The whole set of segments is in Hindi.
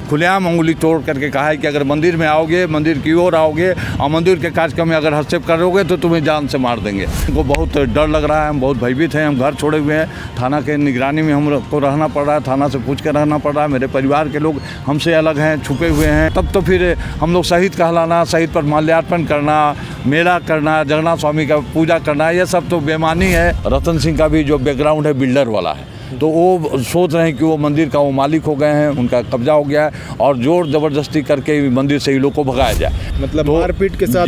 खुलेआम उंगली तोड़ करके कहा है कि अगर मंदिर में आओगे, मंदिर की ओर आओगे और मंदिर के कार्यक्रम में अगर हस्तक्षेप करोगे तो तुम्हें जान से मार देंगे। हमको बहुत डर लग रहा है, हम बहुत भयभीत हैं, हम घर छोड़े हुए हैं, थाना के निगरानी में हमको रहना पड़ रहा है, थाना से पूछ कर रहना पड़ रहा है। मेरे परिवार के लोग हमसे अलग हैं, छुपे हुए हैं। तब तो फिर हम लोग शहीद कहलाना, शहीद पर माल्यार्पण करना, मेला करना, जगन्नाथ स्वामी का पूजा करना, ये सब तो बेईमानी है। रतन सिंह का भी जो बैकग्राउंड है बिल्डर वाला है, तो वो सोच रहे हैं कि वो मंदिर का वो मालिक हो गए हैं, उनका कब्जा हो गया है और जोर ज़बरदस्ती करके मंदिर से ही लोग को भगाया जाए। मतलब मारपीट के साथ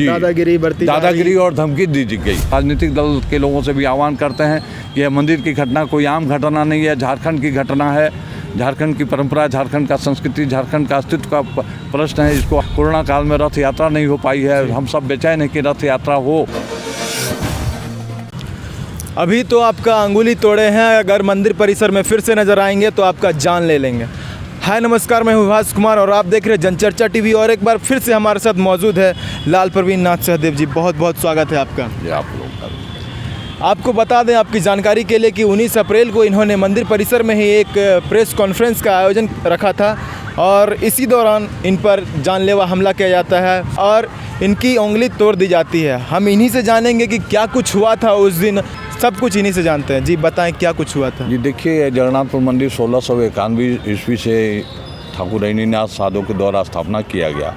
दादागिरी और धमकी दी गई। राजनीतिक दल के लोगों से भी आह्वान करते हैं कि यह मंदिर की घटना कोई आम घटना नहीं है, झारखंड की घटना है, झारखंड की परंपरा, झारखंड का संस्कृति, झारखंड का अस्तित्व का प्रश्न है। इसको कोरोना काल में रथ यात्रा नहीं हो पाई है, हम सब बेचैन हैं कि रथ यात्रा हो। अभी तो आपका अंगुली तोड़े हैं, अगर मंदिर परिसर में फिर से नजर आएंगे तो आपका जान ले लेंगे। हाय नमस्कार, मैं विभास कुमार और आप देख रहे हैं जनचर्चा टीवी। और एक बार फिर से हमारे साथ मौजूद है लाल प्रवीण नाथ सहदेव जी। बहुत बहुत स्वागत है आपका। आप लोग आपको बता दें आपकी जानकारी के लिए कि 19 अप्रैल को इन्होंने मंदिर परिसर में ही एक प्रेस कॉन्फ्रेंस का आयोजन रखा था और इसी दौरान इन पर जानलेवा हमला किया जाता है और इनकी उंगली तोड़ दी जाती है। हम इन्हीं से जानेंगे कि क्या कुछ हुआ था उस दिन, सब कुछ इन्हीं से जानते हैं। जी बताएं क्या कुछ हुआ था। जी देखिए, जगन्नाथपुर मंदिर 1691 ईस्वी से ठाकुर रैनीनाथ साधु के द्वारा स्थापना किया गया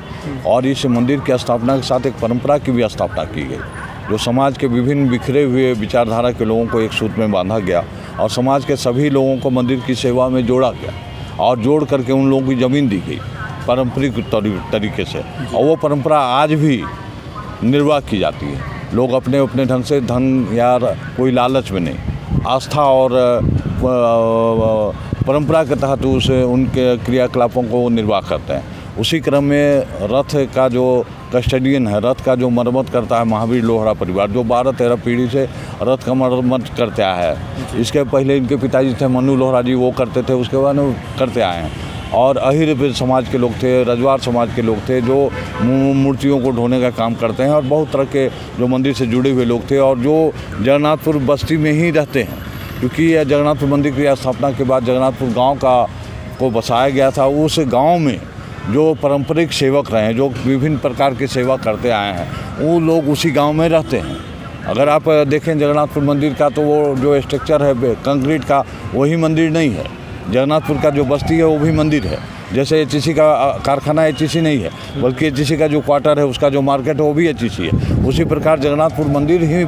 और इस मंदिर की स्थापना के साथ एक परंपरा की भी स्थापना की गई, जो समाज के विभिन्न बिखरे हुए विचारधारा के लोगों को एक सूत्र में बांधा गया और समाज के सभी लोगों को मंदिर की सेवा में जोड़ा गया और जोड़ करके उन लोगों की ज़मीन दी गई पारंपरिक तरीके से। और वो परंपरा आज भी निर्वाह की जाती है। लोग अपने अपने ढंग से, धन या कोई लालच में नहीं, आस्था और परंपरा के तहत उनके क्रियाकलापों को निर्वाह करते हैं। उसी क्रम में रथ का जो कस्टडियन है, रथ का जो मरम्मत करता है महावीर लोहरा परिवार, जो 12-13 पीढ़ी से रथ का मरम्मत करते आया है। इसके पहले इनके पिताजी थे मनु लोहरा जी, वो करते थे, उसके बाद वो करते आए हैं। और अहिर समाज के लोग थे, रजवार समाज के लोग थे जो मूर्तियों को ढोने का काम करते हैं और बहुत तरह के जो मंदिर से जुड़े हुए लोग थे और जो जगन्नाथपुर बस्ती में ही रहते हैं, क्योंकि यह जगन्नाथपुर मंदिर की स्थापना के बाद जगन्नाथपुर गांव को बसाया गया था। उस गांव में जो पारंपरिक सेवक रहे हैं, जो विभिन्न प्रकार की सेवा करते आए हैं, वो लोग उसी गांव में रहते हैं। अगर आप देखें जगन्नाथपुर मंदिर का तो वो जो स्ट्रक्चर है कंक्रीट का, वही मंदिर नहीं है। जगन्नाथपुर का जो बस्ती है वो भी मंदिर है। जैसे एचईसी का कारखाना एचईसी नहीं है, बल्कि एचईसी का जो क्वार्टर है, उसका जो मार्केट है वो भी एचईसी है। उसी प्रकार जगन्नाथपुर मंदिर ही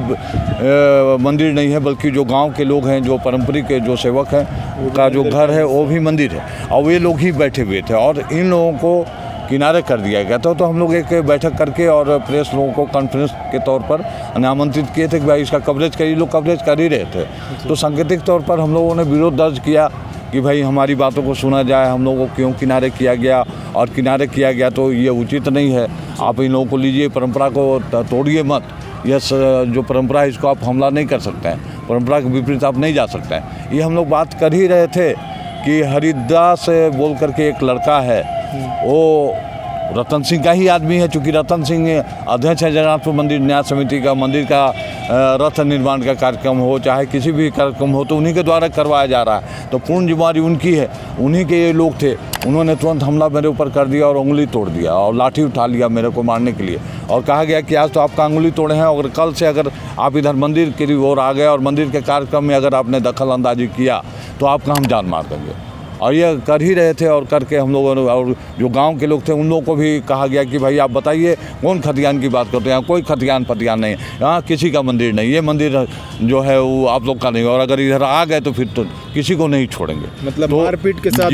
मंदिर नहीं है, बल्कि जो गांव के लोग हैं, जो पारंपरिक जो सेवक हैं, उनका जो घर है वो भी मंदिर है और वे लोग ही बैठे हुए थे और इन लोगों को किनारे कर दिया गया था। तो हम लोग एक बैठक करके और प्रेस लोगों को कॉन्फ्रेंस के तौर पर आमंत्रित किए थे कि भाई इसका कवरेज करिए। लोग कवरेज कर ही रहे थे, तो सांकेतिक तौर पर हम लोगों ने विरोध दर्ज किया कि भाई हमारी बातों को सुना जाए, हम लोगों को क्यों किनारे किया गया और किनारे किया गया तो ये उचित नहीं है। आप इन लोगों को लीजिए, परंपरा को तोड़िए मत। यह जो परंपरा है इसको आप हमला नहीं कर सकते हैं, परंपरा के विपरीत आप नहीं जा सकते हैं। ये हम लोग बात कर ही रहे थे कि हरिदास बोल करके एक लड़का है, वो रतन सिंह का ही आदमी है। चूँकि रतन सिंह अध्यक्ष है जगन्नाथपुर मंदिर न्याय समिति का, मंदिर का रथ निर्माण का कार्यक्रम हो चाहे किसी भी कार्यक्रम हो तो उन्हीं के द्वारा करवाया जा रहा है, तो पूर्ण जिम्मेदारी उनकी है। उन्हीं के ये लोग थे, उन्होंने तुरंत हमला मेरे ऊपर कर दिया और उंगली तोड़ दिया और लाठी उठा लिया मेरे को मारने के लिए और कहा गया कि आज तो आपका उंगली तोड़े हैं और कल से अगर आप इधर मंदिर की ओर आ गए और मंदिर के कार्यक्रम में अगर आपने दखल अंदाजी किया तो आपका हम जान मार देंगे। और ये कर ही रहे थे और करके हम लोगों ने, और जो गांव के लोग थे उन लोगों को भी कहा गया कि भाई आप बताइए कौन खतियान की बात करते हैं, कोई खतियान फतियान नहीं, यहाँ किसी का मंदिर नहीं, ये मंदिर जो है वो आप लोग का नहीं, और अगर इधर आ गए तो फिर तो किसी को नहीं छोड़ेंगे। मतलब तो मारपीट के साथ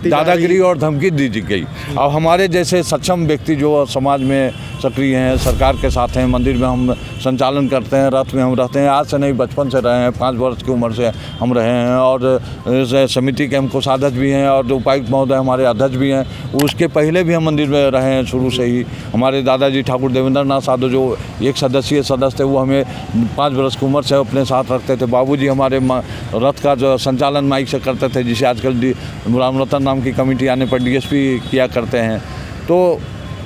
दादागिरी और धमकी दी गई। अब हमारे जैसे सक्षम व्यक्ति जो समाज में सक्रिय हैं, सरकार के साथ हैं, मंदिर में हम संचालन करते हैं, रथ में हम रहते हैं, आज से नहीं बचपन से रहे हैं, 5 वर्ष की उम्र से हम रहे हैं और समिति के हम कोषाध्यक्ष भी हैं और उपायुक्त महोदय हमारे अध्यक्ष भी हैं। उसके पहले भी हम मंदिर में रहे हैं शुरू से ही। हमारे दादाजी ठाकुर देवेंद्र नाथ साधु जो एक सदस्य थे, वो हमें 5 वर्ष की उम्र से अपने साथ रखते थे। बाबूजी हमारे रथ का जो संचालन माइक से करते थे, जिसे आजकल राम रतन नाम की कमेटी आने पर डीएसपी किया करते हैं। तो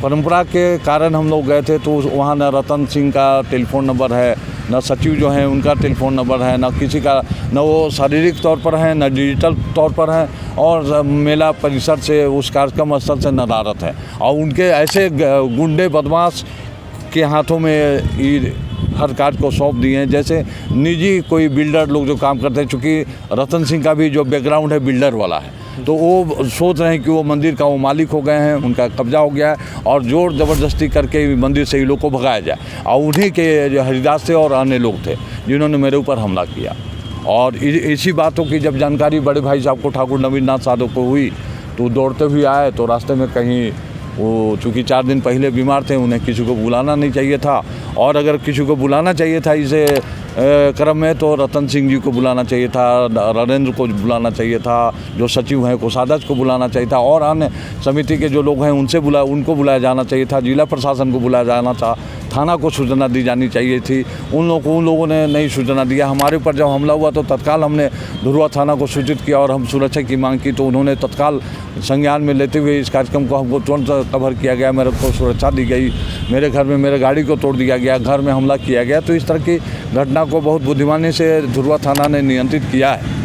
परंपरा के कारण हम लोग गए थे, तो वहाँ न रतन सिंह का टेलीफोन नंबर है, न सचिव जो हैं उनका टेलीफोन नंबर है, न किसी का, न वो शारीरिक तौर पर हैं, न डिजिटल तौर पर हैं, और मेला परिसर से, उस कार्यक्रम स्थल से नदारत है। और उनके ऐसे गुंडे बदमाश के हाथों में ये हर कार्य को सौंप दिए हैं, जैसे निजी कोई बिल्डर लोग जो काम करते हैं। चूँकि रतन सिंह का भी जो बैकग्राउंड है बिल्डर वाला है, तो वो सोच रहे हैं कि वो मंदिर का वो मालिक हो गए हैं, उनका कब्जा हो गया है, और जोर ज़बरदस्ती करके मंदिर से ही लोग को भगाया जाए। और उन्हीं के जो हरिदास थे और अन्य लोग थे जिन्होंने मेरे ऊपर हमला किया। और इसी बातों की जब जानकारी बड़े भाई साहब को, ठाकुर नवीननाथ साधु को हुई, तो दौड़ते हुए आए। तो रास्ते में कहीं वो चूँकि 4 दिन पहले बीमार थे, उन्हें किसी को बुलाना नहीं चाहिए था, और अगर किसी को बुलाना चाहिए था इसे क्रम में, तो रतन सिंह जी को बुलाना चाहिए था, नरेंद्र को बुलाना चाहिए था, जो सचिव हैं कोषाध्यक्ष को बुलाना चाहिए था, और अन्य समिति के जो लोग हैं उनको बुलाया जाना चाहिए था, जिला प्रशासन को बुलाया जाना था, थाना को सूचना दी जानी चाहिए थी। उन लोगों ने नहीं सूचना दिया। हमारे ऊपर जब हमला हुआ तो तत्काल हमने धुरवा थाना को सूचित किया और हम सुरक्षा की मांग की, तो उन्होंने तत्काल संज्ञान में लेते हुए इस कार्यक्रम को हमको तुरंत कवर किया गया, मेरे को सुरक्षा दी गई, मेरे घर में मेरे गाड़ी को तोड़ दिया गया, घर में हमला किया गया। तो इस तरह की घटना को बहुत बुद्धिमानी से धुरवा थाना ने नियंत्रित किया है।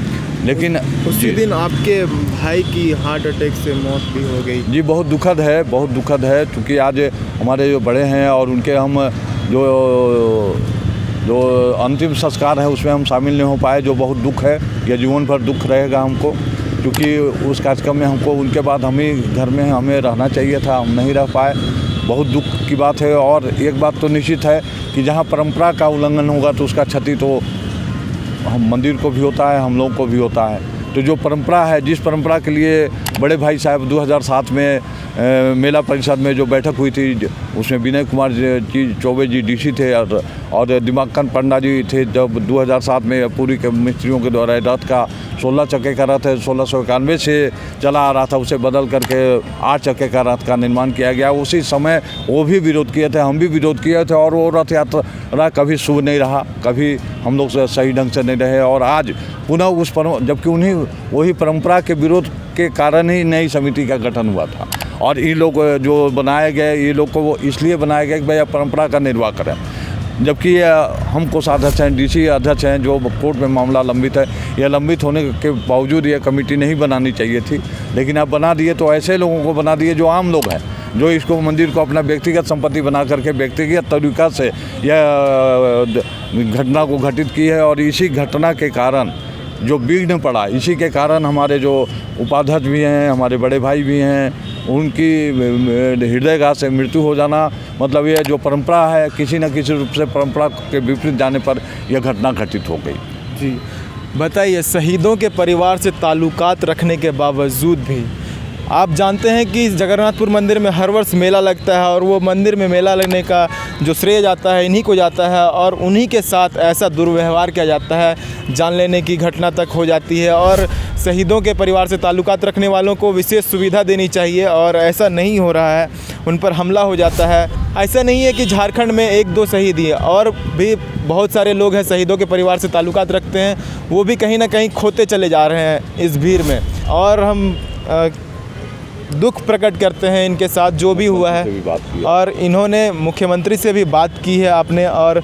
लेकिन उसी दिन आपके भाई की हार्ट अटैक से मौत भी हो गई। जी, बहुत दुखद है, क्योंकि आज हमारे जो बड़े हैं और उनके हम जो अंतिम संस्कार है उसमें हम शामिल नहीं हो पाए, जो बहुत दुख है। यह जीवन भर दुख रहेगा हमको, क्योंकि उस कार्यक्रम में हमको उनके बाद हम ही घर में हमें रहना चाहिए था, हम नहीं रह पाए। बहुत दुख की बात है। और एक बात तो निश्चित है कि जहाँ परंपरा का उल्लंघन होगा तो उसका क्षति तो हम मंदिर को भी होता है, हम लोगों को भी होता है। तो जो परंपरा है, जिस परंपरा के लिए बड़े भाई साहब 2007 में मेला परिषद में जो बैठक हुई थी, उसमें विनय कुमार जी चौबे जी डीसी थे और दिमागकांत पंडा जी थे। जब 2007 में पूरी के मिस्त्रियों के द्वारा रथ का 16 चक्के का रथ है, 1691 से चला आ रहा था, उसे बदल करके 8 चक्के का रथ का निर्माण किया गया। उसी समय वो भी विरोध किए थे, हम भी विरोध किए थे, और वो रथ यात्रा कभी शुभ नहीं रहा, कभी हम लोग सही ढंग से नहीं रहे। और आज पुनः जबकि वही परंपरा के विरोध के कारण ही नई समिति का गठन हुआ था। और ये लोग जो बनाए गए, ये लोग को वो इसलिए बनाए गए कि भाई परंपरा का निर्वाह करें। जबकि हम कोषाध्यक्ष हैं, डीसी अध्यक्ष हैं, जो कोर्ट में मामला लंबित है, यह लंबित होने के बावजूद यह कमेटी नहीं बनानी चाहिए थी, लेकिन अब बना दिए। तो ऐसे लोगों को बना दिए जो आम लोग हैं, जो इसको मंदिर को अपना व्यक्तिगत संपत्ति बना करके व्यक्तिगत तरीक़ा से यह घटना को घटित की है। और इसी घटना के कारण जो विघ्न पड़ा, इसी के कारण हमारे जो उपाध्यक्ष भी हैं, हमारे बड़े भाई भी हैं, उनकी हृदयघात से मृत्यु हो जाना, मतलब यह जो परंपरा है, किसी न किसी रूप से परंपरा के विपरीत जाने पर यह घटना घटित हो गई। जी, बताइए, शहीदों के परिवार से ताल्लुकात रखने के बावजूद भी आप जानते हैं कि जगन्नाथपुर मंदिर में हर वर्ष मेला लगता है, और वो मंदिर में मेला लगने का जो श्रेय जाता है इन्हीं को जाता है, और उन्हीं के साथ ऐसा दुर्व्यवहार किया जाता है, जान लेने की घटना तक हो जाती है। और शहीदों के परिवार से ताल्लुकात रखने वालों को विशेष सुविधा देनी चाहिए, और ऐसा नहीं हो रहा है, उन पर हमला हो जाता है। ऐसा नहीं है कि झारखंड में 1-2 शहीद ही, और भी बहुत सारे लोग हैं शहीदों के परिवार से ताल्लुकात रखते हैं, वो भी कहीं ना कहीं खोते चले जा रहे हैं इस भीड़ में। और हम दुख प्रकट करते हैं इनके साथ जो भी हुआ है। और इन्होंने मुख्यमंत्री से भी बात की है आपने, और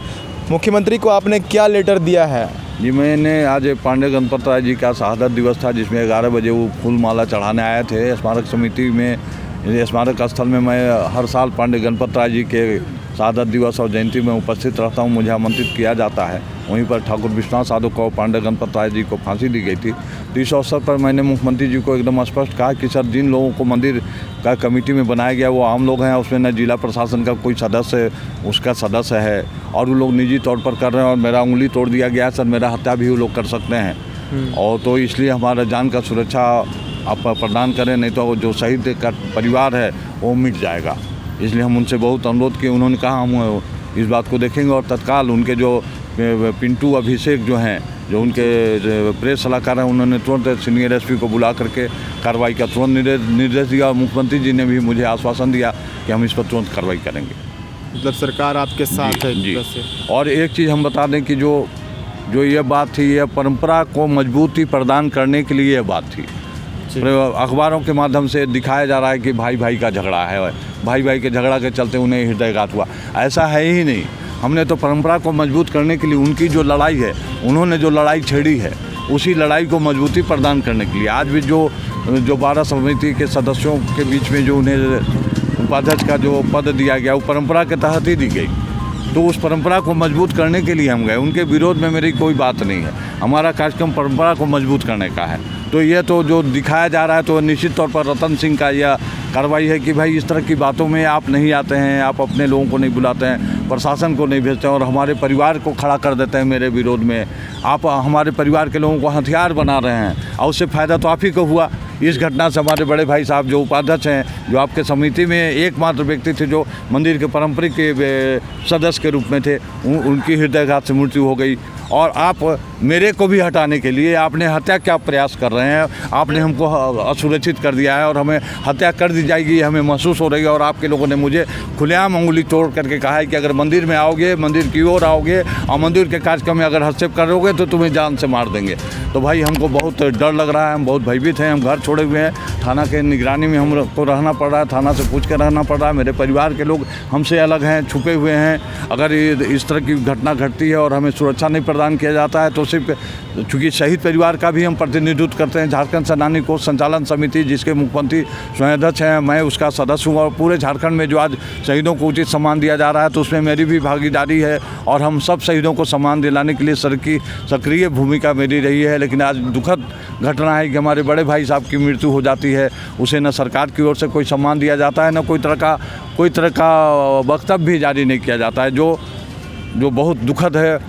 मुख्यमंत्री को आपने क्या लेटर दिया है? जी, मैंने आज पांडे गणपत राय जी का शहादत दिवस था, जिसमें 11 बजे वो फूल माला चढ़ाने आए थे स्मारक समिति में। स्मारक स्थल में मैं हर साल पांडे गणपत राय जी के शहादत दिवस और जयंती में उपस्थित रहता हूँ, मुझे आमंत्रित किया जाता है। वहीं पर ठाकुर विश्वनाथ साधु को, पांडे गणपत राय जी को फांसी दी गई थी। तो इस अवसर पर मैंने मुख्यमंत्री जी को एकदम स्पष्ट कहा कि सर, जिन लोगों को मंदिर का कमेटी में बनाया गया वो आम लोग हैं, उसमें न जिला प्रशासन का कोई सदस्य उसका सदस्य है, और वो लोग निजी तौर पर कर रहे हैं, और मेरा उंगली तोड़ दिया गया है सर, मेरा हत्या भी वो लोग कर सकते हैं। और तो इसलिए हमारा जान का सुरक्षा आप प्रदान करें, नहीं तो जो शहीद का परिवार है वो मिट जाएगा। इसलिए हम उनसे बहुत अनुरोध किए। उन्होंने कहा हम इस बात को देखेंगे, और तत्काल उनके जो पिंटू अभिषेक जो हैं, जो उनके प्रेस सलाहकार हैं, उन्होंने तुरंत सीनियर एसपी को बुला करके कार्रवाई का तुरंत निर्देश दिया। मुख्यमंत्री जी ने भी मुझे आश्वासन दिया कि हम इस पर तुरंत कार्रवाई करेंगे। मतलब सरकार आपके साथ है जी। और एक चीज़ हम बता दें कि जो ये बात थी, यह परंपरा को मजबूती प्रदान करने के लिए यह बात थी। अखबारों के माध्यम से दिखाया जा रहा है कि भाई भाई का झगड़ा है, भाई भाई के झगड़ा के चलते उन्हें हृदयघात हुआ। ऐसा है ही नहीं। हमने तो परंपरा को मजबूत करने के लिए उनकी जो लड़ाई है, उन्होंने जो लड़ाई छेड़ी है, उसी लड़ाई को मजबूती प्रदान करने के लिए आज भी जो 12 समिति के सदस्यों के बीच में जो उन्हें उपाध्यक्ष का जो पद दिया गया, वो परंपरा के तहत ही दी गई। तो उस परंपरा को मजबूत करने के लिए हम गए। उनके विरोध में मेरी कोई बात नहीं है। हमारा कार्यक्रम परंपरा को मजबूत करने का है। तो ये तो जो दिखाया जा रहा है, तो निश्चित तौर पर रतन सिंह का यह कार्रवाई है कि भाई इस तरह की बातों में आप नहीं आते हैं, आप अपने लोगों को नहीं बुलाते हैं, प्रशासन को नहीं भेजते हैं और हमारे परिवार को खड़ा कर देते हैं मेरे विरोध में। आप हमारे परिवार के लोगों को हथियार बना रहे हैं और उससे फ़ायदा तो आप ही को हुआ। इस घटना से हमारे बड़े भाई साहब जो उपाध्यक्ष हैं, जो आपके समिति में एकमात्र व्यक्ति थे जो मंदिर के पारंपरिक सदस्य के रूप में थे, उनकी हृदयाघात से मृत्यु हो गई। और आप मेरे को भी हटाने के लिए आपने हत्या का प्रयास कर रहे हैं। आपने हमको असुरक्षित कर दिया है और हमें हत्या कर दी जाएगी हमें महसूस हो रही है। और आपके लोगों ने मुझे खुलेआम अंगुली तोड़ करके कहा है कि अगर मंदिर में आओगे, मंदिर की ओर आओगे और मंदिर के कार्यक्रम में अगर हस्तक्षेप करोगे तो तुम्हें जान से मार देंगे। तो भाई हमको बहुत डर लग रहा है, हम बहुत भयभीत हैं। हम घर छोड़े हुए हैं, थाना के निगरानी में हमको रहना पड़ रहा है, थाना से पूछ कर रहना पड़ रहा है। मेरे परिवार के लोग हमसे अलग हैं, छुपे हुए हैं। अगर इस तरह की घटना घटती है और हमें सुरक्षा नहीं प्रदान किया जाता है तो सिर्फ चूँकि शहीद परिवार का भी हम प्रतिनिधित्व करते हैं। झारखंड सेनानी कोष संचालन समिति जिसके मुख्यमंत्री स्वयं अध्यक्ष हैं, मैं उसका सदस्य हूँ। और पूरे झारखंड में जो आज शहीदों को उचित सम्मान दिया जा रहा है तो उसमें मेरी भी भागीदारी है और हम सब शहीदों को सम्मान दिलाने के लिए सक्रिय भूमिका मेरी रही है। लेकिन आज दुखद घटना है कि हमारे बड़े भाई साहब की मृत्यु हो जाती है, उसे न सरकार की ओर से कोई सम्मान दिया जाता है, न कोई तरह का वक्तव्य भी जारी नहीं किया जाता है, जो बहुत दुखद है।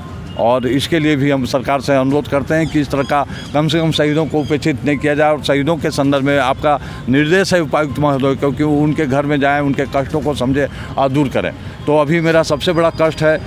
और इसके लिए भी हम सरकार से अनुरोध करते हैं कि इस तरह का कम से कम शहीदों को उपेक्षित नहीं किया जाए। और शहीदों के संदर्भ में आपका निर्देश है उपायुक्त महोदय, क्योंकि उनके घर में जाएं, उनके कष्टों को समझें और दूर करें। तो अभी मेरा सबसे बड़ा कष्ट है,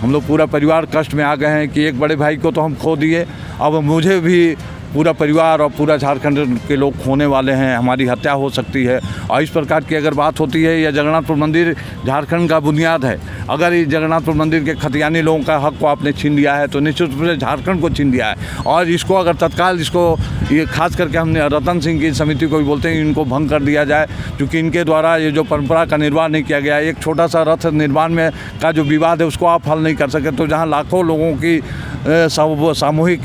हम लोग पूरा परिवार कष्ट में आ गए हैं कि एक बड़े भाई को तो हम खो दिए, अब मुझे भी पूरा परिवार और पूरा झारखंड के लोग खोने वाले हैं, हमारी हत्या हो सकती है। और इस प्रकार की अगर बात होती है, यह जगन्नाथपुर मंदिर झारखंड का बुनियाद है। अगर इस जगन्नाथपुर मंदिर के खतियानी लोगों का हक को आपने छीन लिया है तो निश्चित रूप से झारखंड को छीन लिया है। और इसको अगर तत्काल ये खास करके हमने रतन सिंह की समिति को भी बोलते हैं, इनको भंग कर दिया जाए, क्योंकि इनके द्वारा ये जो परंपरा का निर्वाह नहीं किया गया, एक छोटा सा रथ निर्माण में का जो विवाद है उसको आप हल नहीं कर सके। तो जहाँ लाखों लोगों की सामूहिक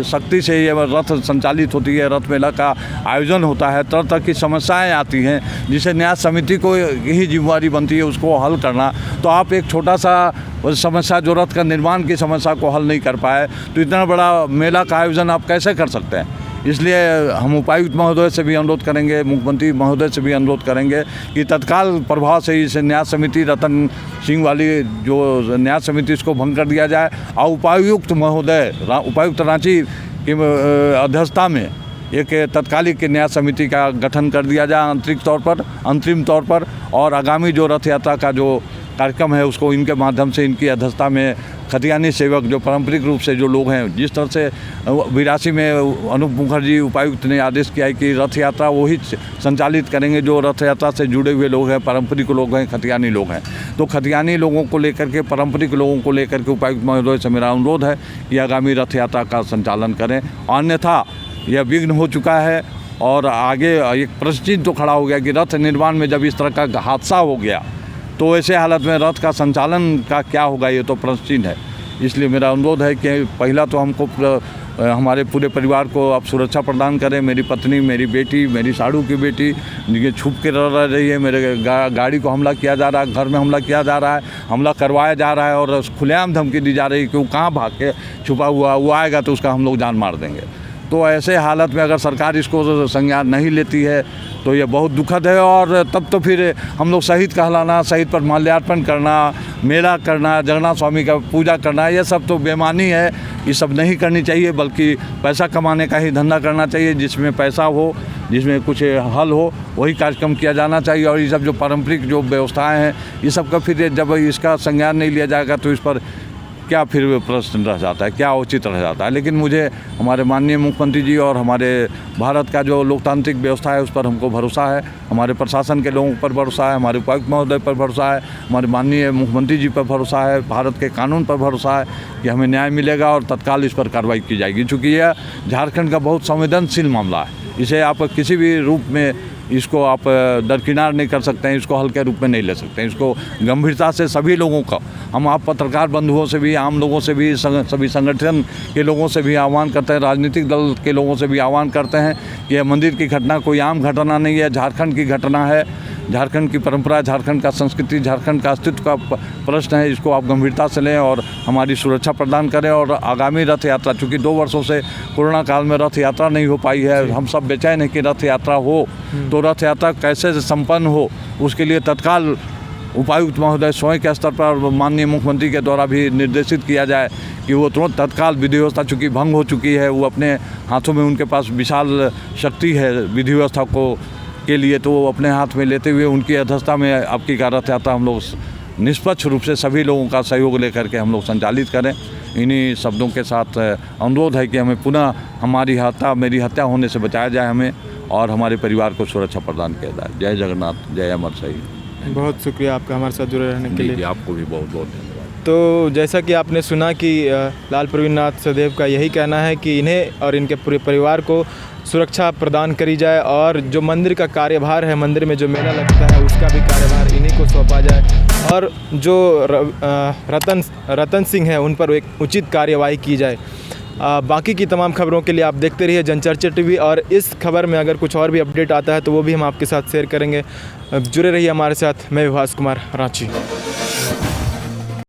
शक्ति से ये रथ संचालित होती है, रथ मेला का आयोजन होता है, तरह तरह की समस्याएं आती हैं जिसे न्याय समिति को यही जिम्मेवारी बनती है उसको हल करना। तो आप एक छोटा सा समस्या जो रथ का निर्माण की समस्या को हल नहीं कर पाए तो इतना बड़ा मेला का आयोजन आप कैसे कर सकते हैं। इसलिए हम उपायुक्त महोदय से भी अनुरोध करेंगे, मुख्यमंत्री महोदय से भी अनुरोध करेंगे कि तत्काल प्रभाव से इस न्याय समिति रतन सिंह वाली जो न्याय समिति इसको भंग कर दिया जाए और उपायुक्त महोदय उपायुक्त रांची की अध्यक्षता में एक तत्कालिक न्याय समिति का गठन कर दिया जाए अंतरिम तौर पर। और आगामी जो रथ यात्रा का जो कार्यक्रम है उसको इनके माध्यम से, इनकी अध्यक्षता में खतियानी सेवक जो पारंपरिक रूप से जो लोग हैं, जिस तरह से 82 में अनूप मुखर्जी उपायुक्त ने आदेश किया है कि रथ यात्रा वही संचालित करेंगे जो रथ यात्रा से जुड़े हुए लोग हैं, पारंपरिक लोग हैं, खतियानी लोग हैं। तो खतियानी लोगों को लेकर के, पारंपरिक लोगों को लेकर के उपायुक्त महोदय से मेरा अनुरोध है कि आगामी रथ यात्रा का संचालन करें। अन्यथा यह विघ्न हो चुका है और आगे एक प्रश्न चिन्ह तो खड़ा हो गया कि रथ निर्माण में जब इस तरह का हादसा हो गया तो ऐसे हालत में रथ का संचालन का क्या होगा, ये तो प्रश्न चिन्ह है। इसलिए मेरा अनुरोध है कि पहला तो हमको हमारे पूरे परिवार को आप सुरक्षा प्रदान करें। मेरी पत्नी, मेरी बेटी, मेरी साड़ू की बेटी ये छुप के रह रही है, मेरे गाड़ी को हमला किया जा रहा है, घर में हमला किया जा रहा है, हमला करवाया जा रहा है और खुलेआम धमकी दी जा रही है कि वो कहाँ भाग के छुपा हुआ, वो आएगा तो उसका हम लोग जान मार देंगे। तो ऐसे हालत में अगर सरकार इसको संज्ञान नहीं लेती है तो ये बहुत दुखद है। और तब तो फिर हम लोग शहीद कहलाना, शहीद पर माल्यार्पण करना, मेला करना, जगन्नाथ स्वामी का पूजा करना, ये सब तो बेईमानी है। ये सब नहीं करनी चाहिए, बल्कि पैसा कमाने का ही धंधा करना चाहिए। जिसमें पैसा हो, जिसमें कुछ हल हो, वही कार्यक्रम किया जाना चाहिए। और ये सब जो पारंपरिक जो व्यवस्थाएँ हैं, ये सब का फिर जब इसका संज्ञान नहीं लिया जाएगा तो इस पर क्या फिर प्रश्न रह जाता है, क्या उचित रह जाता है। लेकिन मुझे हमारे माननीय मुख्यमंत्री जी और हमारे भारत का जो लोकतांत्रिक व्यवस्था है उस पर हमको भरोसा है, हमारे प्रशासन के लोगों पर भरोसा है, हमारे उपायुक्त महोदय पर भरोसा है, हमारे माननीय मुख्यमंत्री जी पर भरोसा है, भारत के कानून पर भरोसा है कि हमें न्याय मिलेगा और तत्काल इस पर कार्रवाई की जाएगी। चूँकि यह झारखंड का बहुत संवेदनशील मामला है, इसे आप किसी भी रूप में इसको आप दरकिनार नहीं कर सकते हैं, इसको हल्के रूप में नहीं ले सकते हैं। इसको गंभीरता से सभी लोगों का, हम आप पत्रकार बंधुओं से भी, आम लोगों से भी, सभी संगठन के लोगों से भी आह्वान करते हैं, राजनीतिक दल के लोगों से भी आह्वान करते हैं कि यह मंदिर की घटना कोई आम घटना नहीं है, झारखंड की घटना है, झारखंड की परंपरा, झारखंड का संस्कृति, झारखंड का अस्तित्व का प्रश्न है। इसको आप गंभीरता से लें और हमारी सुरक्षा प्रदान करें। और आगामी रथ यात्रा, चूँकि 2 वर्षों से कोरोना काल में रथ यात्रा नहीं हो पाई है, हम सब बेचैन हैं कि रथ यात्रा हो, तो रथ यात्रा कैसे संपन्न हो, उसके लिए तत्काल उपायुक्त महोदय स्वयं के स्तर पर माननीय मुख्यमंत्री के द्वारा भी निर्देशित किया जाए कि वो तुरंत तत्काल विधि व्यवस्था, चूँकि भंग हो चुकी है, वो अपने हाथों में, उनके पास विशाल शक्ति है विधि व्यवस्था को के लिए, तो वो अपने हाथ में लेते हुए उनकी अध्यक्षता में अब की रथ यात्रा हम लोग निष्पक्ष रूप से सभी लोगों का सहयोग लेकर के हम लोग संचालित करें। इन्हीं शब्दों के साथ अनुरोध है कि हमें पुनः हमारी मेरी हत्या होने से बचाया जाए हमें, और हमारे परिवार को सुरक्षा प्रदान किया जाए। जय जगन्नाथ, जय अमर शहीद। बहुत शुक्रिया आपका हमारे साथ जुड़े रहने के लिए। आपको भी बहुत बहुत धन्यवाद। तो जैसा कि आपने सुना कि लाल प्रवीण नाथ सदैव का यही कहना है कि इन्हें और इनके पूरे परिवार को सुरक्षा प्रदान करी जाए, और जो मंदिर का कार्यभार है, मंदिर में जो मेला लगता है उसका भी कार्यभार इन्हीं को सौंपा जाए, और जो रतन सिंह है उन पर एक उचित कार्यवाही की जाए। बाकी की तमाम खबरों के लिए आप देखते रहिए जनचर्चा टीवी, और इस खबर में अगर कुछ और भी अपडेट आता है तो वो भी हम आपके साथ शेयर करेंगे। जुड़े रहिए हमारे साथ। मैं विभास कुमार, रांची।